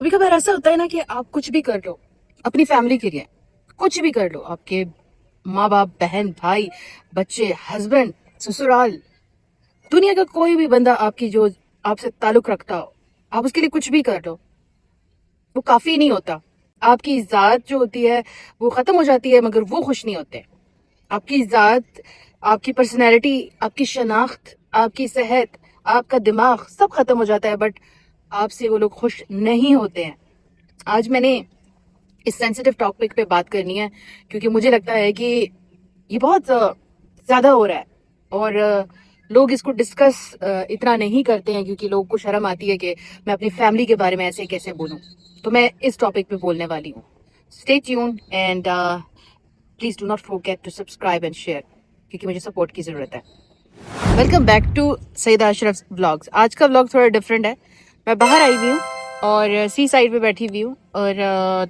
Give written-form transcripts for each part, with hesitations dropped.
कभी कभार ऐसा होता है ना कि आप कुछ भी कर लो अपनी फैमिली के लिए, कुछ भी कर लो, आपके माँ बाप, बहन, भाई, बच्चे, हस्बैंड, ससुराल, दुनिया का कोई भी बंदा आपकी जो आपसे ताल्लुक रखता हो, आप उसके लिए कुछ भी कर लो, वो काफी नहीं होता। आपकी जात जो होती है वो खत्म हो जाती है, मगर वो खुश नहीं होते। आपकी जात, आपकी पर्सनैलिटी, आपकी शनाख्त, आपकी सेहत, आपका दिमाग सब खत्म हो जाता है, बट आपसे वो लोग खुश नहीं होते हैं। आज मैंने इस सेंसिटिव टॉपिक पे बात करनी है क्योंकि मुझे लगता है कि ये बहुत ज्यादा हो रहा है, और लोग इसको डिस्कस इतना नहीं करते हैं क्योंकि लोगों को शर्म आती है कि मैं अपनी फैमिली के बारे में ऐसे कैसे बोलूं। तो मैं इस टॉपिक पे बोलने वाली हूँ। Stay tune and please do not forget to subscribe and share, क्योंकि मुझे सपोर्ट की जरूरत है। Welcome back to Saeeda Ashraf blogs. आज का ब्लॉग थोड़ा डिफरेंट है। मैं बाहर आई हुई हूँ और सी साइड पे बैठी हुई हूँ, और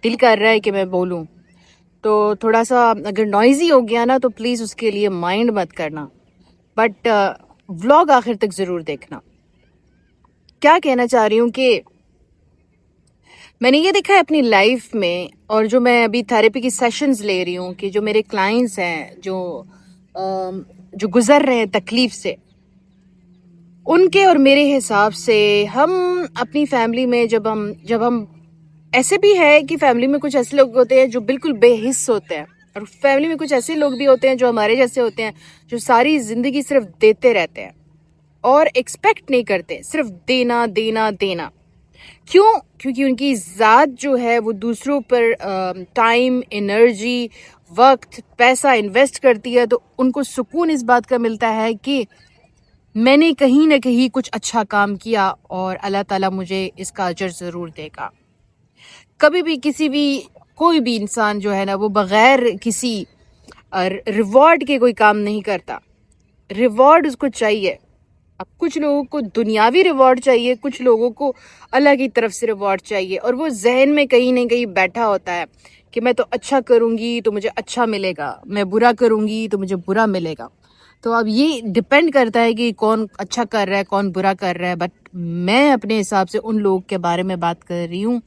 दिल कर रहा है कि मैं बोलूँ, तो थोड़ा सा अगर नॉइजी हो गया ना तो प्लीज़ उसके लिए माइंड मत करना, बट व्लॉग आखिर तक ज़रूर देखना। क्या कहना चाह रही हूँ कि मैंने ये देखा है अपनी लाइफ में, और जो मैं अभी थेरेपी की सेशंस ले रही हूँ, कि जो मेरे क्लाइंट्स हैं जो गुजर रहे हैं तकलीफ से, उनके और मेरे हिसाब से हम अपनी फैमिली में जब हम ऐसे भी है कि फैमिली में कुछ ऐसे लोग होते हैं जो बिल्कुल बेहिस्स होते हैं, और फैमिली में कुछ ऐसे लोग भी होते हैं जो हमारे जैसे होते हैं, जो सारी जिंदगी सिर्फ देते रहते हैं और एक्सपेक्ट नहीं करते, सिर्फ देना देना देना। क्यों? क्योंकि उनकी जात जो है वो दूसरों पर टाइम, एनर्जी, वक्त, पैसा इन्वेस्ट करती है, तो उनको सुकून इस बात का मिलता है कि मैंने कहीं ना कहीं कुछ अच्छा काम किया और अल्लाह ताला मुझे इसका अजर ज़रूर देगा। कभी भी कोई भी इंसान जो है ना, वो बगैर किसी रिवॉर्ड के कोई काम नहीं करता। रिवॉर्ड उसको चाहिए। अब कुछ लोगों को दुनियावी रिवॉर्ड चाहिए, कुछ लोगों को अल्लाह की तरफ से रिवॉर्ड चाहिए, और वो जहन में कहीं ना कहीं बैठा होता है कि मैं तो अच्छा करूंगी तो मुझे अच्छा मिलेगा, मैं बुरा करूंगी तो मुझे बुरा मिलेगा। तो अब ये डिपेंड करता है कि कौन अच्छा कर रहा है, कौन बुरा कर रहा है। बट मैं अपने हिसाब से उन लोगों के बारे में बात कर रही हूँ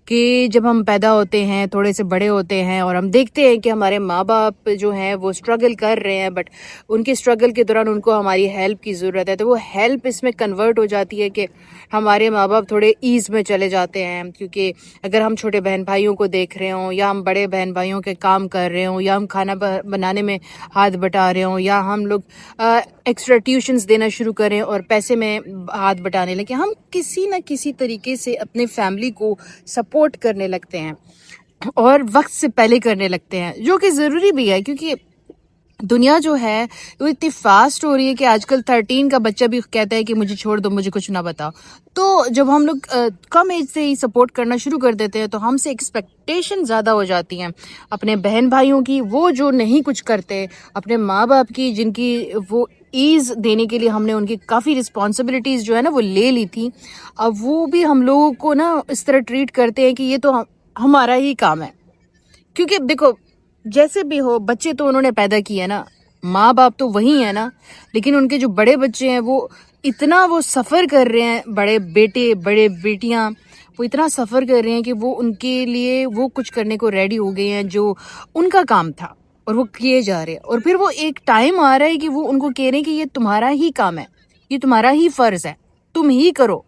कि जब हम पैदा होते हैं, थोड़े से बड़े होते हैं, और हम देखते हैं कि हमारे माँ बाप जो हैं वो स्ट्रगल कर रहे हैं, बट उनके स्ट्रगल के दौरान उनको हमारी हेल्प की ज़रूरत है, तो वो हेल्प इसमें कन्वर्ट हो जाती है कि हमारे माँ बाप थोड़े ईज़ में चले जाते हैं। क्योंकि अगर हम छोटे बहन भाइयों को देख रहे हों, या हम बड़े बहन भाइयों के काम कर रहे हों, या हम खाना बनाने में हाथ बटा रहे हों, या हम लोग एक्स्ट्रा ट्यूशन्स देना शुरू करें और पैसे में हाथ बटाने लगे, हम किसी न किसी तरीके से अपने फैमिली को सपोर्ट करने लगते हैं, और वक्त से पहले करने लगते हैं, जो कि ज़रूरी भी है। क्योंकि दुनिया जो है वो इतनी फास्ट हो रही है कि आजकल 13 का बच्चा भी कहता है कि मुझे छोड़ दो, मुझे कुछ ना बताओ। तो जब हम लोग कम एज से ही सपोर्ट करना शुरू कर देते हैं, तो हमसे एक्सपेक्टेशन ज़्यादा हो जाती हैं अपने बहन भाइयों की, वो जो नहीं कुछ करते, अपने माँ बाप की, जिनकी वो ईज़ देने के लिए हमने उनकी काफ़ी रिस्पॉन्सिबिलिटीज़ जो है ना वो ले ली थी। अब वो भी हम लोगों को ना इस तरह ट्रीट करते हैं कि ये तो हमारा ही काम है। क्योंकि देखो, जैसे भी हो, बच्चे तो उन्होंने पैदा किए ना, माँ बाप तो वही है ना, लेकिन उनके जो बड़े बच्चे हैं वो सफ़र कर रहे हैं, बड़े बेटे, बड़े बेटियां, वो इतना सफ़र कर रहे हैं कि वो उनके लिए वो कुछ करने को रेडी हो गए हैं जो उनका काम था, और वो किए जा रहे हैं। और फिर वो एक टाइम आ रहा है कि वो उनको कह रहे हैं कि ये तुम्हारा ही काम है, ये तुम्हारा ही फ़र्ज़ है, तुम ही करो,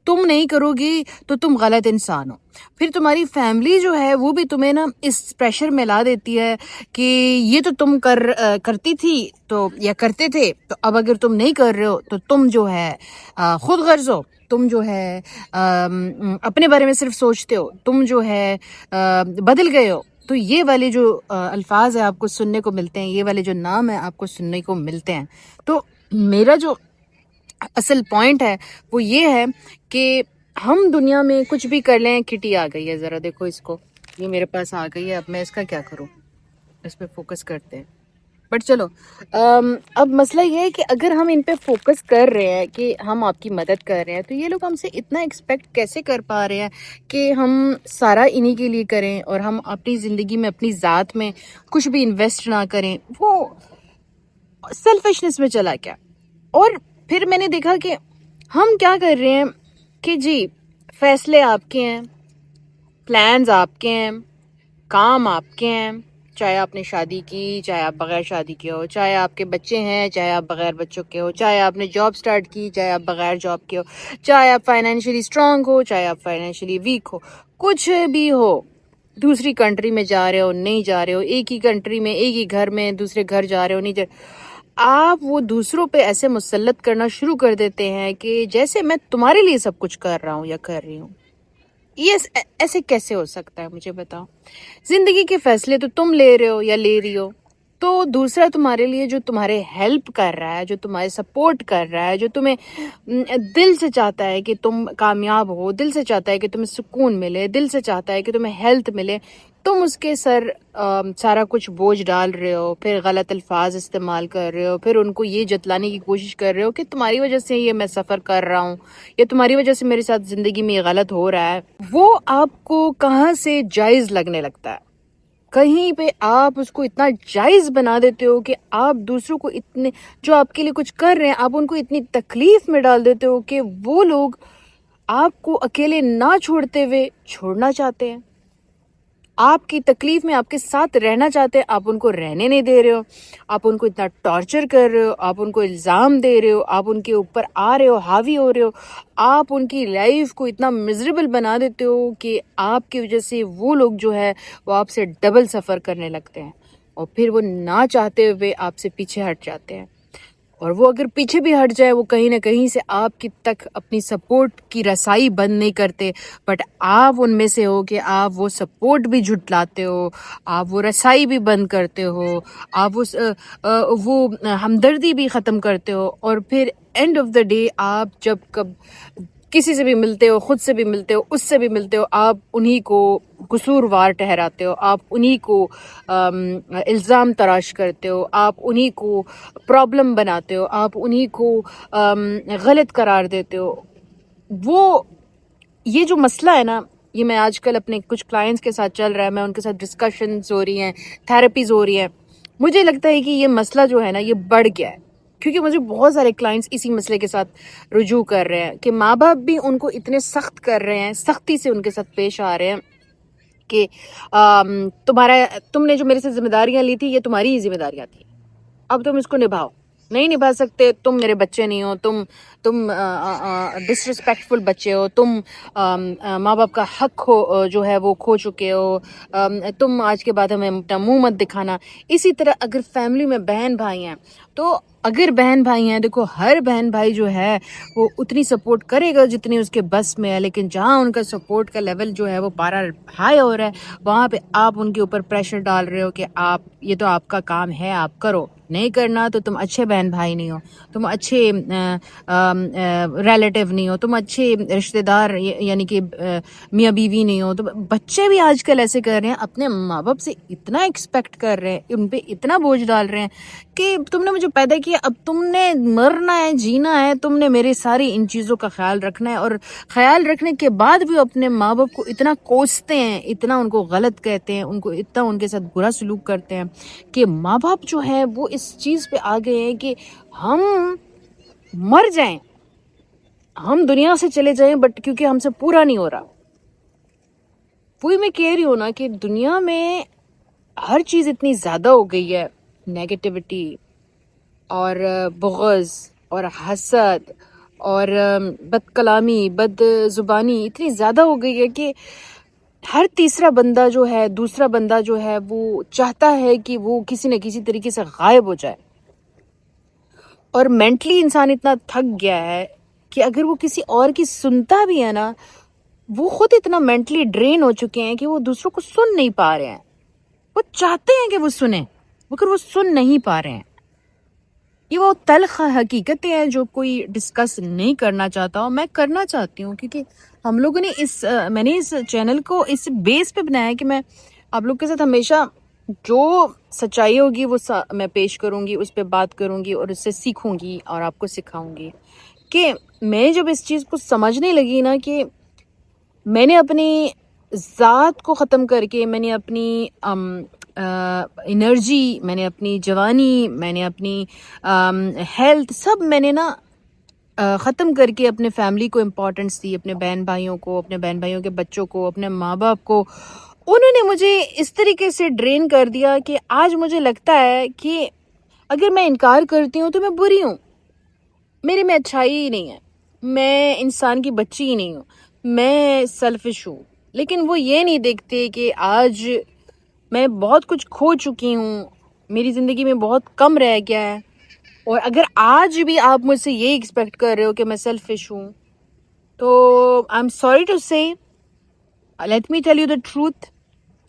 तुम नहीं करोगी तो तुम गलत इंसान हो। फिर तुम्हारी फैमिली जो है वो भी तुम्हें ना इस प्रेशर में ला देती है कि ये तो तुम करती थी तो, या करते थे, तो अब अगर तुम नहीं कर रहे हो तो तुम जो है खुद गर्ज हो, तुम जो है अपने बारे में सिर्फ सोचते हो, तुम जो है बदल गए हो। तो ये वाले जो अल्फाज है आपको सुनने को मिलते हैं, ये वाले जो नाम है आपको सुनने को मिलते हैं। तो मेरा जो असल पॉइंट है वो ये है कि हम दुनिया में कुछ भी कर लें। किटी आ गई है, ज़रा देखो इसको, ये मेरे पास आ गई है, अब मैं इसका क्या करूं, इस पे फोकस करते हैं। बट चलो, अब मसला ये है कि अगर हम इन पे फोकस कर रहे हैं कि हम आपकी मदद कर रहे हैं, तो ये लोग हमसे इतना एक्सपेक्ट कैसे कर पा रहे हैं कि हम सारा इन्हीं के लिए करें, और हम अपनी ज़िंदगी में, अपनी ज़ात में कुछ भी इन्वेस्ट ना करें। वो सेल्फिशनेस में चला गया। और फिर मैंने देखा कि हम क्या कर रहे हैं कि जी, फैसले आपके हैं, प्लान्स आपके हैं, काम आपके हैं, चाहे आपने शादी की, चाहे आप बगैर शादी के हो, चाहे आपके बच्चे हैं, चाहे आप बगैर बच्चों के हो, चाहे आपने जॉब स्टार्ट की, चाहे आप बगैर जॉब के हो, चाहे आप फाइनेंशियली स्ट्रांग हो, चाहे आप फाइनेंशियली वीक हो, कुछ भी हो, दूसरी कंट्री में जा रहे हो, नहीं जा रहे हो, एक ही कंट्री में, एक ही घर में, दूसरे घर जा रहे हो, नहीं जा, आप वो दूसरों पे ऐसे मुसल्लत करना शुरू कर देते हैं कि जैसे मैं तुम्हारे लिए सब कुछ कर रहा हूँ या कर रही हूँ. ये ऐसे कैसे हो सकता है, मुझे बताओ. जिंदगी के फैसले तो तुम ले रहे हो या ले रही हो, तो दूसरा तुम्हारे लिए जो तुम्हारे हेल्प कर रहा है, जो तुम्हारे सपोर्ट कर रहा है, जो तुम्हें दिल से चाहता है कि तुम कामयाब हो, दिल से चाहता है कि तुम्हें सुकून मिले, दिल से चाहता है कि तुम्हें हेल्थ मिले, तुम उसके सर सारा कुछ बोझ डाल रहे हो, फिर गलत अल्फाज इस्तेमाल कर रहे हो, फिर उनको ये जतलाने की कोशिश कर रहे हो कि तुम्हारी वजह से ये मैं सफ़र कर रहा हूँ या तुम्हारी वजह से मेरे साथ ज़िंदगी में ये गलत हो रहा है. वो आपको कहाँ से जायज़ लगने लगता है. कहीं पे आप उसको इतना जायज़ बना देते हो कि आप दूसरों को इतने, जो आपके लिए कुछ कर रहे हैं, आप उनको इतनी तकलीफ में डाल देते हो कि वो लोग आपको अकेले ना छोड़ते हुए छोड़ना चाहते हैं, आपकी तकलीफ में आपके साथ रहना चाहते हैं, आप उनको रहने नहीं दे रहे हो, आप उनको इतना टॉर्चर कर रहे हो, आप उनको इल्ज़ाम दे रहे हो, आप उनके ऊपर आ रहे हो, हावी हो रहे हो, आप उनकी लाइफ को इतना मिजरेबल बना देते हो कि आपकी वजह से वो लोग जो है वो आपसे डबल सफ़र करने लगते हैं और फिर वो ना चाहते हुए आपसे पीछे हट जाते हैं. और वो अगर पीछे भी हट जाए, वो कहीं ना कहीं से आपकी तक अपनी सपोर्ट की रसाई बंद नहीं करते, बट आप उनमें से हो कि आप वो सपोर्ट भी झुटलाते हो, आप वो रसाई भी बंद करते हो, आप वो हमदर्दी भी ख़त्म करते हो, और फिर एंड ऑफ द डे आप जब कब किसी से भी मिलते हो, खुद से भी मिलते हो, उससे भी मिलते हो, आप उन्हीं को कसूरवार ठहराते हो, आप उन्हीं को इल्ज़ाम तराश करते हो, आप उन्हीं को प्रॉब्लम बनाते हो, आप उन्हीं को गलत करार देते हो. वो ये जो मसला है ना, ये मैं आजकल अपने कुछ क्लाइंट्स के साथ चल रहा है, मैं उनके साथ डिस्कशंस हो रही हैं, थेरेपीज़ हो रही हैं, मुझे लगता है कि ये मसला जो है ना ये बढ़ गया है, क्योंकि मुझे बहुत सारे क्लाइंट्स इसी मसले के साथ रुजू कर रहे हैं कि माँ बाप भी उनको इतने सख्त कर रहे हैं, सख्ती से उनके साथ पेश आ रहे हैं कि तुमने जो मेरे से जिम्मेदारियां ली थी ये तुम्हारी ही जिम्मेदारियां थी, अब तुम इसको निभाओ, नहीं निभा सकते, तुम मेरे बच्चे नहीं हो, तुम डिसरिस्पेक्टफुल बच्चे हो, तुम माँ बाप का हक जो है वो खो चुके हो, तुम आज के बाद हमें अपना मुंह मत दिखाना. इसी तरह अगर फैमिली में बहन भाई हैं, तो अगर बहन भाई हैं, देखो हर बहन भाई जो है वो उतनी सपोर्ट करेगा जितनी उसके बस में है, लेकिन जहाँ उनका सपोर्ट का लेवल जो है वो पारा हाई हो रहा है, वहाँ पे आप उनके ऊपर प्रेशर डाल रहे हो कि आप, ये तो आपका काम है, आप करो, नहीं करना तो तुम अच्छे बहन भाई नहीं हो, तुम अच्छे रिलेटिव नहीं हो, तुम अच्छे रिश्तेदार यानी कि मियाँ बीवी नहीं हो. तो बच्चे भी आजकल ऐसे कर रहे हैं, अपने माँ बाप से इतना एक्सपेक्ट कर रहे हैं, उन पे इतना बोझ डाल रहे हैं कि तुमने मुझे पैदा किया, अब तुमने मरना है, जीना है, तुमने मेरी सारी इन चीज़ों का ख्याल रखना है. और ख्याल रखने के बाद भी अपने माँ बाप को इतना कोसते हैं, इतना उनको गलत कहते हैं, उनको इतना उनके साथ बुरा सलूक करते हैं कि माँ बाप जो है वो इस चीज़ पे आ गए हैं कि हम मर जाएं, हम दुनिया से चले जाएं, बट क्योंकि हमसे पूरा नहीं हो रहा. वही मैं कह रही हूँ ना कि दुनिया में हर चीज़ इतनी ज़्यादा हो गई है, नेगेटिविटी और बुग़्ज़ और हसद और बदकलामी, बदज़ुबानी इतनी ज़्यादा हो गई है कि हर तीसरा बंदा जो है, दूसरा बंदा जो है, वो चाहता है कि वो किसी न किसी तरीके से गायब हो जाए. और मेंटली इंसान इतना थक गया है कि अगर वो किसी और की सुनता भी है ना, वो खुद इतना मेंटली ड्रेन हो चुके हैं कि वो दूसरों को सुन नहीं पा रहे हैं. वो चाहते हैं कि वो सुने, मगर वो सुन नहीं पा रहे हैं. ये वो तल्ख हकीकतें हैं जो कोई डिस्कस नहीं करना चाहता, और मैं करना चाहती हूँ, क्योंकि हम लोगों ने मैंने इस चैनल को इस बेस पे बनाया है कि मैं आप लोग के साथ हमेशा जो सच्चाई होगी वो मैं पेश करूँगी, उस पर बात करूँगी और उससे सीखूँगी और आपको सिखाऊँगी. कि मैं जब इस चीज़ को समझने लगी ना कि मैंने अपनी ज़ात को ख़त्म करके, मैंने अपनी एनर्जी, मैंने अपनी जवानी, मैंने अपनी हेल्थ, सब मैंने ना ختم کر کے اپنے فیملی کو امپورٹنس دی، اپنے بہن بھائیوں کو، اپنے بہن بھائیوں کے بچوں کو، اپنے ماں باپ کو. انہوں نے مجھے اس طریقے سے ڈرین کر دیا کہ آج مجھے لگتا ہے کہ اگر میں انکار کرتی ہوں تو میں بری ہوں، میرے میں اچھائی ہی نہیں ہے، میں انسان کی بچی ہی نہیں ہوں، میں سیلفش ہوں. لیکن وہ یہ نہیں دیکھتے کہ آج میں بہت کچھ کھو چکی ہوں، میری زندگی میں بہت کم رہ گیا ہے. اور اگر آج بھی آپ مجھ سے یہ ایکسپیکٹ کر رہے ہو کہ میں سیلفش ہوں تو I am sorry to say, let me tell you the truth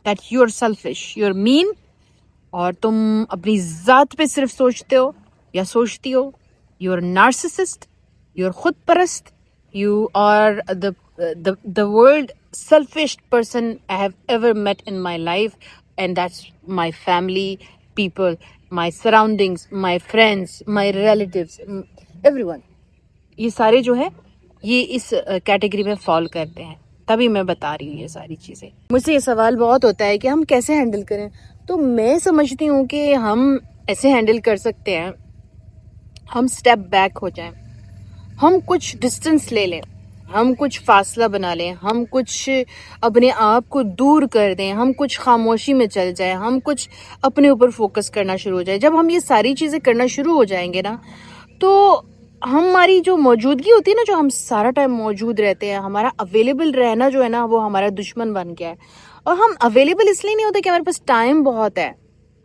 that you are selfish, you are mean. اور تم اپنی ذات پہ صرف سوچتے ہو یا سوچتی ہو. You are narcissist, you are خود پرست، you are the world selfish person I have ever met in my life, and that's my family, people, my surroundings, my friends, my relatives, everyone. یہ سارے جو ہے یہ اس کیٹیگری میں فال کرتے ہیں، تبھی میں بتا رہی ہوں یہ ساری چیزیں. مجھ سے یہ سوال بہت ہوتا ہے کہ ہم کیسے ہینڈل کریں، تو میں سمجھتی ہوں کہ ہم ایسے ہینڈل کر سکتے ہیں، ہم اسٹیپ بیک ہو جائیں، ہم کچھ ڈسٹینس لے لیں، ہم کچھ فاصلہ بنا لیں، ہم کچھ اپنے آپ کو دور کر دیں، ہم کچھ خاموشی میں چل جائیں، ہم کچھ اپنے اوپر فوکس کرنا شروع ہو جائے. جب ہم یہ ساری چیزیں کرنا شروع ہو جائیں گے نا تو ہماری جو موجودگی ہوتی ہے نا، جو ہم سارا ٹائم موجود رہتے ہیں، ہمارا اویلیبل رہنا جو ہے نا وہ ہمارا دشمن بن گیا ہے. اور ہم اویلیبل اس لیے نہیں ہوتے کہ ہمارے پاس ٹائم بہت ہے،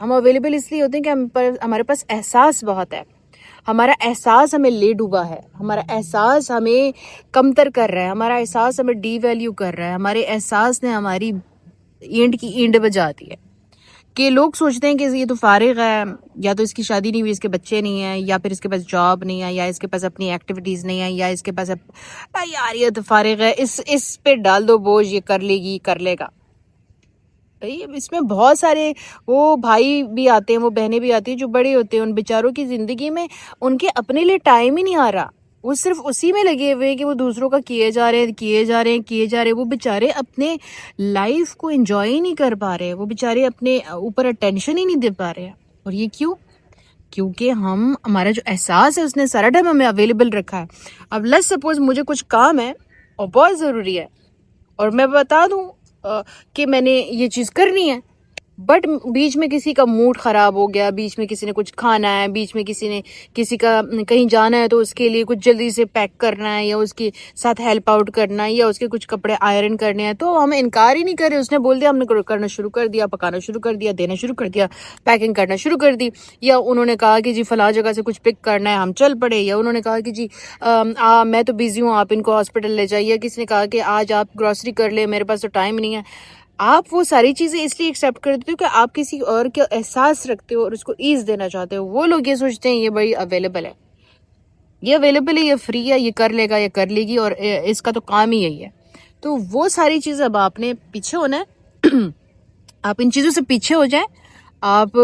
ہم اویلیبل اس لیے ہوتے ہیں کہ ہمارے پاس احساس بہت ہے. ہمارا احساس ہمیں لے ڈوبا ہے، ہمارا احساس ہمیں کمتر کر رہا ہے، ہمارا احساس ہمیں ڈی ویلیو کر رہا ہے، ہمارے احساس نے ہماری اینٹ کی اینٹ بجا دی ہے. کہ لوگ سوچتے ہیں کہ یہ تو فارغ ہے، یا تو اس کی شادی نہیں ہوئی، اس کے بچے نہیں ہیں، یا پھر اس کے پاس جاب نہیں ہے، یا اس کے پاس اپنی ایکٹیویٹیز نہیں ہیں، یا اس کے پاس یار یہ تو فارغ ہے، اس پہ ڈال دو بوجھ، یہ کر لے گی، کر لے گا. اس میں بہت سارے وہ بھائی بھی آتے ہیں، وہ بہنیں بھی آتی ہیں جو بڑے ہوتے ہیں، ان بیچاروں کی زندگی میں ان کے اپنے لیے ٹائم ہی نہیں آ رہا، وہ صرف اسی میں لگے ہوئے ہیں کہ وہ دوسروں کا کیے جا رہے ہیں. وہ بیچارے اپنے لائف کو انجوائے ہی نہیں کر پا رہے، وہ بیچارے اپنے اوپر اٹینشن ہی نہیں دے پا رہے. اور یہ کیوں؟ کیونکہ ہمارا جو احساس ہے اس نے سارا ٹائم ہمیں اویلیبل رکھا ہے. اب لیٹس سپوز مجھے کچھ کام ہے اور بہت ضروری ہے، اور میں بتا دوں کہ میں نے یہ چیز کرنی ہے، بٹ بیچ میں کسی کا موڈ خراب ہو گیا، بیچ میں کسی نے کچھ کھانا ہے، بیچ میں کسی کا کہیں جانا ہے، تو اس کے لیے کچھ جلدی سے پیک کرنا ہے، یا اس کے ساتھ ہیلپ آؤٹ کرنا ہے، یا اس کے کچھ کپڑے آئرن کرنے ہیں، تو ہم انکار ہی نہیں کر رہے. اس نے بول دیا، ہم نے کرنا شروع کر دیا، پکانا شروع کر دیا، دینا شروع کر دیا، پیکنگ کرنا شروع کر دی. یا انہوں نے کہا کہ جی فلاں جگہ سے کچھ پک کرنا ہے، ہم چل پڑے. یا انہوں نے کہا کہ جی میں تو بیزی ہوں، آپ ان کو ہاسپٹل لے جائیے. کسی نے کہا کہ آج آپ گروسری کر لیں، میرے پاس تو ٹائم نہیں ہے. آپ وہ ساری چیزیں اس لیے ایکسیپٹ کرتے ہو کہ آپ کسی اور کا احساس رکھتے ہو اور اس کو ایز دینا چاہتے ہو. وہ لوگ یہ سوچتے ہیں یہ بڑی اویلیبل ہے، یہ فری ہے، یہ کر لے گا، یہ کر لے گی، اور اس کا تو کام ہی یہی ہے. تو وہ ساری چیزیں اب آپ نے پیچھے ہونا ہے. آپ ان چیزوں سے پیچھے ہو جائیں. آپ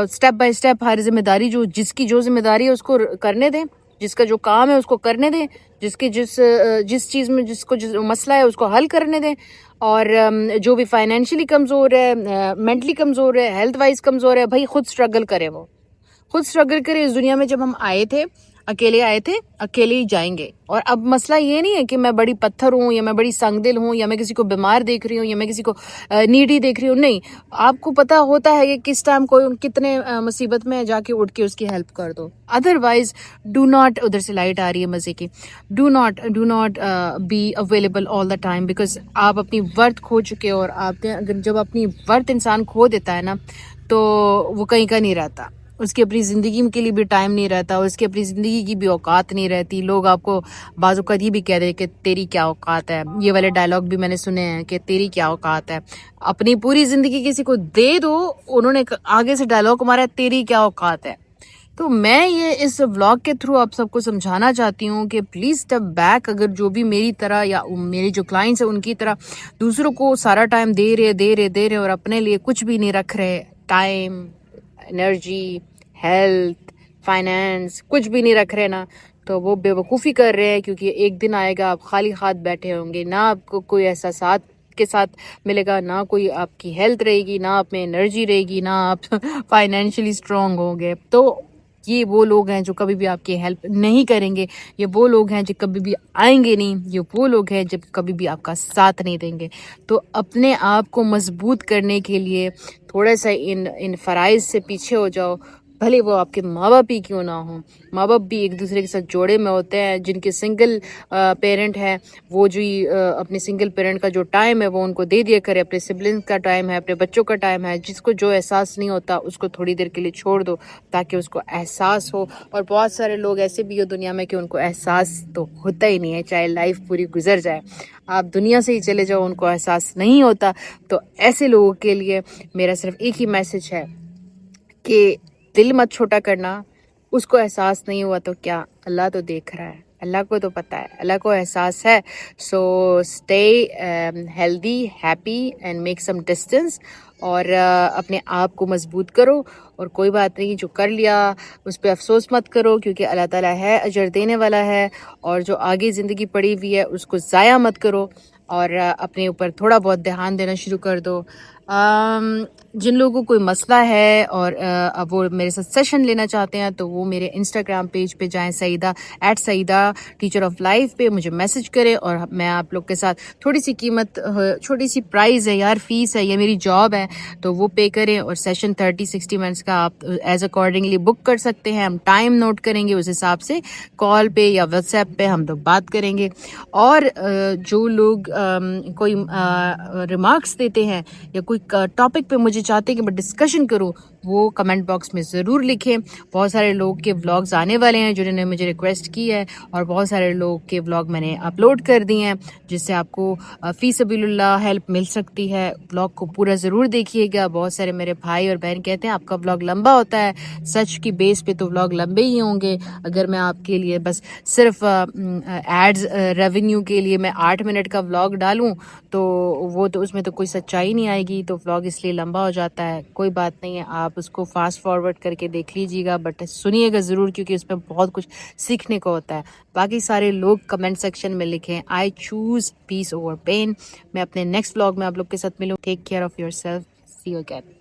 سٹیپ بائی سٹیپ ہر ذمہ داری جس کی جو ذمہ داری ہے اس کو کرنے دیں، جس کا جو کام ہے اس کو کرنے دیں، جس چیز میں جس کو مسئلہ ہے اس کو حل کرنے دیں. اور جو بھی فائنینشلی کمزور ہے، مینٹلی کمزور ہے، ہیلتھ وائز کمزور ہے، بھائی خود اسٹرگل کرے، وہ خود اسٹرگل کرے. اس دنیا میں جب ہم آئے تھے اکیلے ہی جائیں گے. اور اب مسئلہ یہ نہیں ہے کہ میں بڑی پتھر ہوں، یا میں بڑی سنگ دل ہوں، یا میں کسی کو بیمار دیکھ رہی ہوں، یا میں کسی کو نیڈی دیکھ رہی ہوں. نہیں، آپ کو پتا ہوتا ہے کہ کس ٹائم کوئی کتنے مصیبت میں جا کے اٹھ کے اس کی ہیلپ کر دو. ادروائز ڈو ناٹ، ادھر سے لائٹ آ رہی ہے مزے کی، do not be available all the time, because آپ اپنی ورتھ کھو چکے ہو. اور آپ نے اگر جب اپنی ورتھ انسان کھو دیتا ہے نا تو وہ کہیں کا نہیں رہتا، اس کی اپنی زندگی کے لیے بھی ٹائم نہیں رہتا، اس کی اپنی زندگی کی بھی اوقات نہیں رہتی. لوگ آپ کو بعض اوقات یہ بھی کہہ دیں کہ تیری کیا اوقات ہے. یہ والے ڈائلاگ بھی میں نے سنے ہیں کہ تیری کیا اوقات ہے. اپنی پوری زندگی کسی کو دے دو، انہوں نے آگے سے ڈائلاگ مارا تیری کیا اوقات ہے. تو میں یہ اس ولاگ کے تھرو آپ سب کو سمجھانا چاہتی ہوں کہ پلیز اسٹیپ بیک. اگر جو بھی میری طرح یا میری جو کلائنٹس ہیں ان کی طرح دوسروں کو سارا ٹائم دے رہے اور اپنے لیے کچھ بھی نہیں رکھ رہے، ٹائم، انرجی، ہیلتھ، فائنینس، کچھ بھی نہیں رکھ رہے نا، تو وہ بے وقوفی کر رہے ہیں. کیونکہ ایک دن آئے گا آپ خالی ہاتھ بیٹھے ہوں گے، نہ آپ کو کوئی احساسات کے ساتھ ملے گا، نہ کوئی آپ کی ہیلتھ رہے گی، نہ آپ میں انرجی رہے گی، نہ آپ فائنینشلی اسٹرانگ ہوں گے. تو یہ وہ لوگ ہیں جو کبھی بھی آپ کی ہیلپ نہیں کریں گے, یہ وہ لوگ ہیں جو کبھی بھی آئیں گے نہیں, یہ وہ لوگ ہیں جب کبھی بھی آپ کا ساتھ نہیں دیں گے. تو اپنے آپ کو مضبوط کرنے کے لیے تھوڑا سا ان فرائض سے پیچھے ہو جاؤ, بھلے وہ آپ کے ماں باپ ہی کیوں نہ ہوں. ماں باپ بھی ایک دوسرے کے ساتھ جوڑے میں ہوتے ہیں. جن کے سنگل پیرنٹ ہیں وہ جو اپنے سنگل پیرنٹ کا جو ٹائم ہے وہ ان کو دے دیا کرے, اپنے سبلنگ کا ٹائم ہے, اپنے بچوں کا ٹائم ہے. جس کو جو احساس نہیں ہوتا اس کو تھوڑی دیر کے لیے چھوڑ دو تاکہ اس کو احساس ہو. اور بہت سارے لوگ ایسے بھی ہو دنیا میں کہ ان کو احساس تو ہوتا ہی نہیں ہے, چاہے لائف پوری گزر جائے, آپ دنیا سے ہی چلے جاؤ ان کو احساس نہیں ہوتا. تو ایسے لوگوں کے لیے میرا صرف ایک ہی میسج ہے کہ دل مت چھوٹا کرنا. اس کو احساس نہیں ہوا تو کیا, اللہ تو دیکھ رہا ہے, اللہ کو تو پتہ ہے, اللہ کو احساس ہے. So stay healthy, happy and make some distance, اور اپنے آپ کو مضبوط کرو. اور کوئی بات نہیں, جو کر لیا اس پہ افسوس مت کرو, کیونکہ اللہ تعالیٰ ہے اجر دینے والا ہے. اور جو آگے زندگی پڑی ہوئی ہے اس کو ضائع مت کرو, اور اپنے اوپر تھوڑا بہت دھیان دینا شروع کر دو. جن لوگوں کو کوئی مسئلہ ہے اور اب وہ میرے ساتھ سیشن لینا چاہتے ہیں تو وہ میرے انسٹاگرام پیج پہ جائیں, Saeeda @Saeeda teacher of life پہ مجھے میسج کریں, اور میں آپ لوگ کے ساتھ تھوڑی سی قیمت, چھوٹی سی پرائز ہے یار, فیس ہے, یہ میری جاب ہے, تو وہ پے کریں. اور سیشن 30-60 منٹس کا آپ ایز اکارڈنگلی بک کر سکتے ہیں. ہم ٹائم نوٹ کریں گے, اس حساب سے کال پہ یا واٹس ایپ پہ ہم لوگ بات کریں گے. اور جو لوگ کوئی ریمارکس دیتے ہیں یا کوئی ٹاپک پہ مجھے چاہتے ہیں کہ میں ڈسکشن کروں, وہ کمنٹ باکس میں ضرور لکھیں. بہت سارے لوگ کے ولاگز آنے والے ہیں جنہوں نے مجھے ریکویسٹ کی ہے, اور بہت سارے لوگ کے ولاگ میں نے اپلوڈ کر دیے ہیں جس سے آپ کو فی سبیل اللہ ہیلپ مل سکتی ہے. ولاگ کو پورا ضرور دیکھیے گا. بہت سارے میرے بھائی اور بہن کہتے ہیں آپ کا ولاگ لمبا ہوتا ہے. سچ کی بیس پہ تو ولاگ لمبے ہی ہوں گے. اگر میں آپ کے لیے بس صرف ایڈز ریونیو کے لیے میں 8 منٹ کا ولاگ ڈالوں تو وہ تو اس میں تو کوئی سچائی نہیں آئے گی, تو ولاگ اس لیے لمبا ہو جاتا ہے. کوئی بات نہیں ہے, آپ اس کو فاسٹ فارورڈ کر کے دیکھ لیجیے گا, بٹ سنیے گا ضرور کیونکہ اس میں بہت کچھ سیکھنے کو ہوتا ہے. باقی سارے لوگ کمنٹ سیکشن میں لکھیں آئی چوز پیس اوور پین. میں اپنے نیکسٹ ولاگ میں آپ لوگ کے ساتھ ملوں. Take care of your self. See you again.